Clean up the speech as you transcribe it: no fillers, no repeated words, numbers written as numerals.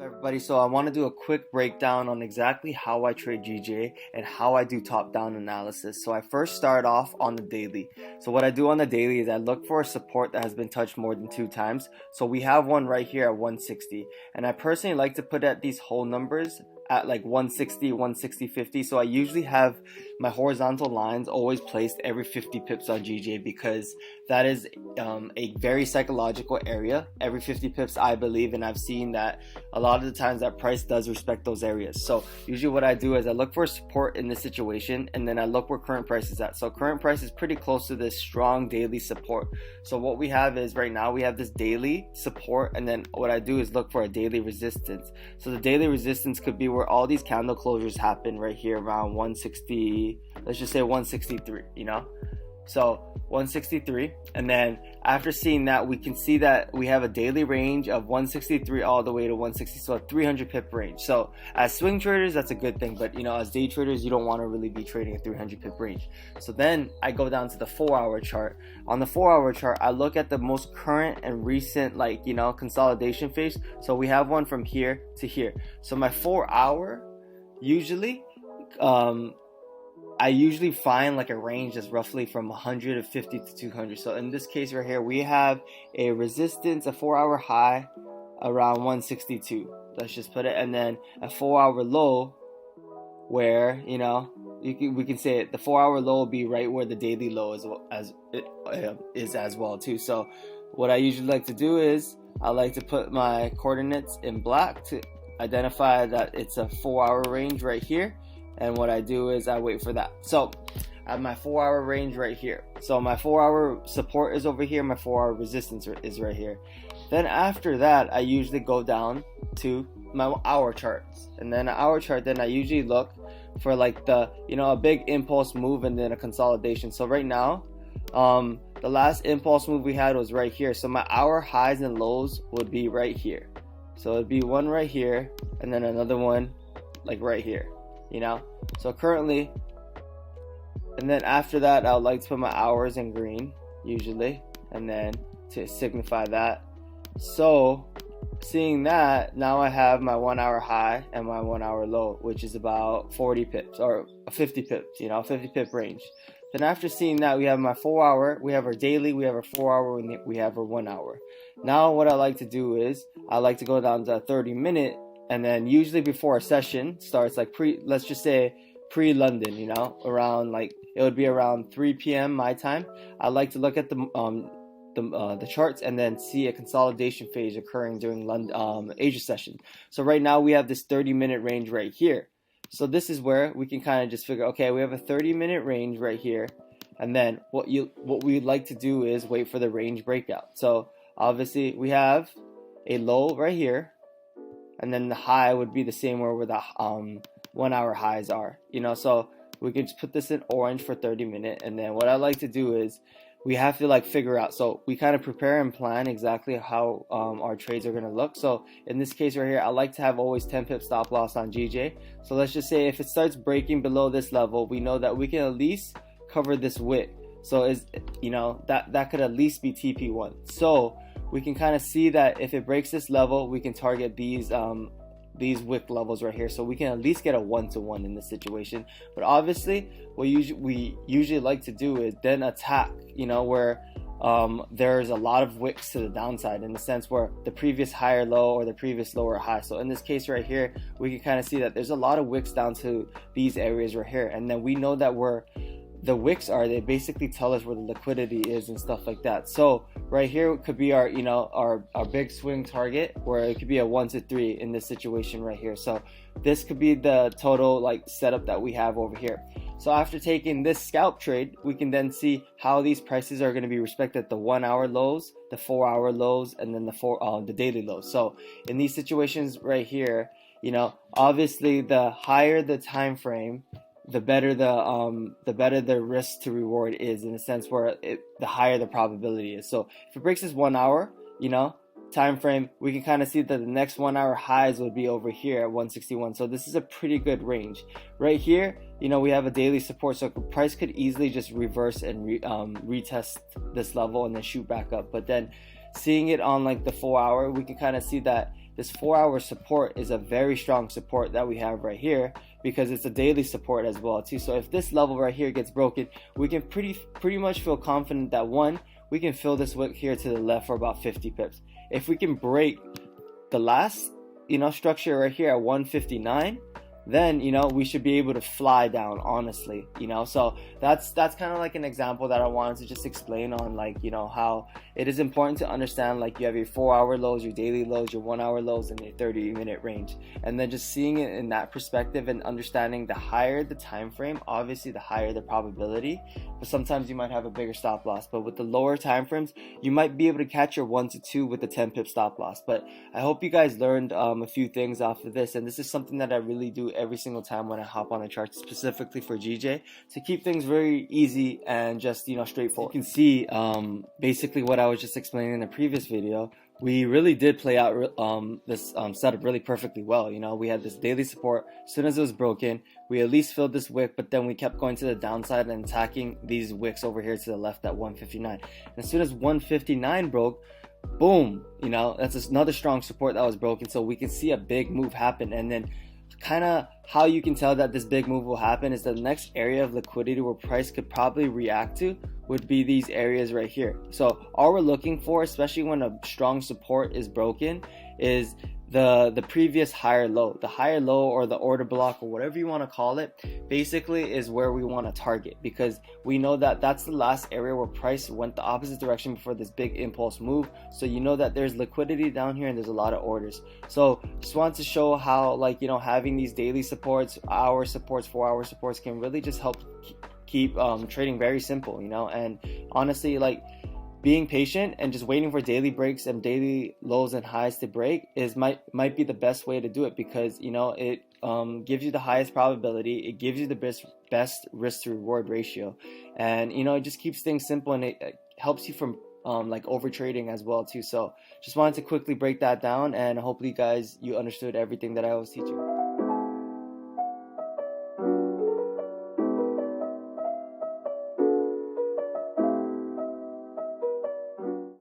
Everybody, so I want to do a quick breakdown on exactly how I trade GJ and how I do top-down analysis. So I first start off on the daily. So what I do on the daily is I look for a support that has been touched more than 2 times. So we have one right here at 160, and I personally like to put at these whole numbers at like 160, 160, 50. So I usually have my horizontal lines always placed every 50 pips on GJ because that is a very psychological area. Every 50 pips, I believe, and I've seen that a lot of the times that price does respect those areas. So usually what I do is I look for support in this situation, and then I look where current price is at. So current price is pretty close to this strong daily support. So what we have is right now we have this daily support, and then what I do is look for a daily resistance. So the daily resistance could be where all these candle closures happen right here around 160, let's just say 163, so 163, and then after seeing that, we can see that we have a daily range of 163 all the way to 160, so a 300 pip range. So as swing traders, that's a good thing, but as day traders, you don't want to really be trading a 300 pip range. So then I go down to the 4-hour chart. On the 4-hour chart, I look at the most current and recent consolidation phase. So we have one from here to here. So my 4-hour usually I usually find like a range that's roughly from 150 to 200. So in this case right here, we have a resistance, a 4-hour high around 162. Let's just put it, and then a 4-hour low where we can say it, the 4-hour low will be right where the daily low is as well too. So what I usually like to do is I like to put my coordinates in black to identify that it's a 4-hour range right here. And what I do is I wait for that. So I have my 4-hour range right here. So my 4-hour support is over here. My 4-hour resistance is right here. Then after that, I usually go down to my hour charts. And then an hour chart, then I usually look for like a big impulse move and then a consolidation. So right now, the last impulse move we had was right here. So my hour highs and lows would be right here. So it'd be one right here and then another one like right here. So currently, and then after that, I would like to put my hours in green usually, and then to signify that. So seeing that, now I have my 1-hour high and my 1-hour low, which is about 40 pips or 50 pips, 50 pip range. Then after seeing that, we have my 4-hour, we have our daily, we have our 4-hour, we have our 1-hour. Now what I like to do is I like to go down to a 30-minute. And then usually before a session starts, like let's just say pre-London, around it would be around 3 p.m. my time. I like to look at the charts and then see a consolidation phase occurring during London Asia session. So right now we have this 30-minute range right here. So this is where we can kind of just figure, okay, we have a 30-minute range right here, and then what we'd like to do is wait for the range breakout. So obviously we have a low right here. And then the high would be the same where the 1-hour highs are, so we can just put this in orange for 30 minutes. And then what I like to do is we have to figure out, so we kind of prepare and plan exactly how our trades are going to look. So in this case right here, I like to have always 10 pip stop loss on GJ. So let's just say if it starts breaking below this level, we know that we can at least cover this wick. So that could at least be TP1. So we can kind of see that if it breaks this level, we can target these wick levels right here. So we can at least get a 1-to-1 in this situation. But obviously, what we usually like to do is then attack, where there's a lot of wicks to the downside, in the sense where the previous higher low or the previous lower high. So in this case right here, we can kind of see that there's a lot of wicks down to these areas right here. And then we know that the wicks they basically tell us where the liquidity is and stuff like that. So right here could be our big swing target, where it could be a 1-to-3 in this situation right here. So this could be the total setup that we have over here. So after taking this scalp trade, we can then see how these prices are going to be respected: the 1-hour lows, the 4-hour lows, and then the daily lows. So in these situations right here, obviously the higher the time frame, the better the risk to reward is, in a sense where the higher the probability is. So if it breaks this 1 hour, time frame, we can kind of see that the next 1-hour highs would be over here at 161. So this is a pretty good range. Right here, we have a daily support, so price could easily just reverse and retest this level and then shoot back up. But then seeing it on the 4-hour, we can kind of see that this 4-hour support is a very strong support that we have right here, because it's a daily support as well too. So if this level right here gets broken, we can pretty much feel confident that one, we can fill this wick here to the left for about 50 pips. If we can break the last structure right here at 159, then we should be able to fly down, honestly. So that's kind of like an example that I wanted to just explain on, like, how it is important to understand, like, you have your 4-hour lows, your daily lows, your 1-hour lows, and your 30-minute range, and then just seeing it in that perspective and understanding the higher the time frame, obviously the higher the probability, but sometimes you might have a bigger stop loss. But with the lower time frames, you might be able to catch your 1 to 2 with the 10 pip stop loss. But I hope you guys learned a few things off of this, and this is something that I really do every single time when I hop on a chart, specifically for GJ, to keep things very easy and just straightforward. You can see basically what I was just explaining in the previous video. We really did play out this setup really perfectly well. We had this daily support. As soon as it was broken, we at least filled this wick, but then we kept going to the downside and attacking these wicks over here to the left at 159. And as soon as 159 broke, boom, that's another strong support that was broken. So we can see a big move happen. And then kind of how you can tell that this big move will happen is the next area of liquidity where price could probably react to would be these areas right here. So all we're looking for, especially when a strong support is broken, is the previous higher low. The higher low, or the order block, or whatever you want to call it, basically is where we want to target, because we know that that's the last area where price went the opposite direction before this big impulse move. So that there's liquidity down here and there's a lot of orders. So just wanted to show how, like, having these daily supports, hour supports, 4-hour supports can really just help keep trading very simple. And honestly, like, being patient and just waiting for daily breaks and daily lows and highs to break might be the best way to do it, because it gives you the highest probability, it gives you the best risk to reward ratio, and it just keeps things simple, and it helps you from like over trading as well too. So just wanted to quickly break that down, and hopefully guys, you understood everything that I was teaching.